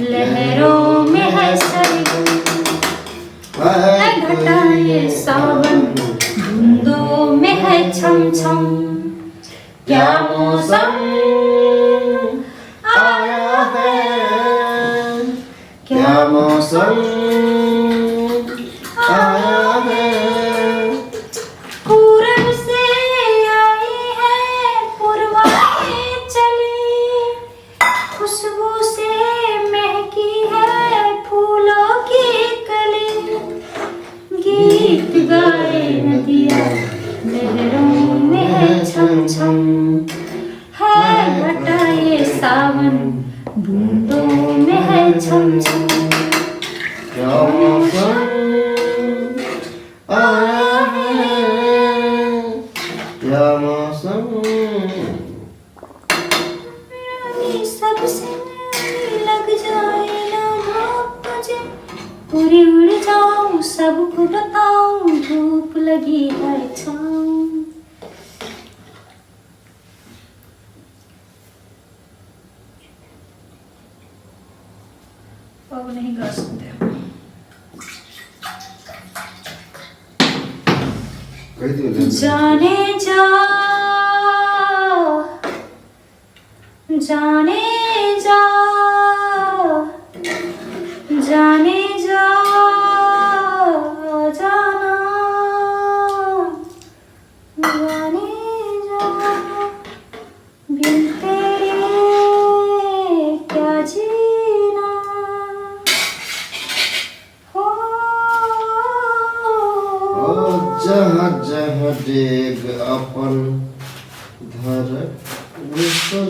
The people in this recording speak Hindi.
लहरों में है सरगम, है घटाए सावन, बूंदों में है छम छम। क्या मौसम आया है, क्या मौसम आया है। पूरब से आई है पूर्वाएं चली, खुशबू से महकी है फूलों की कली। गीत गाए नदियाँ लहरों में है छम छम, है घटाए सावन, बूंदों में है छम छम। क्या मौसम आया है, क्या मौसम। सबसे लग जाए ना धूप मुझे, पूरी उड़ जाऊं सबको बताऊं धूप लगी है छाँव। अब नहीं गा सकते। जाने जा, जाने जा, जाने जा, जाना, जाने जा, बिन तेरे क्या जीना हो। जहाँ जहाँ डेग अपन धर वो तो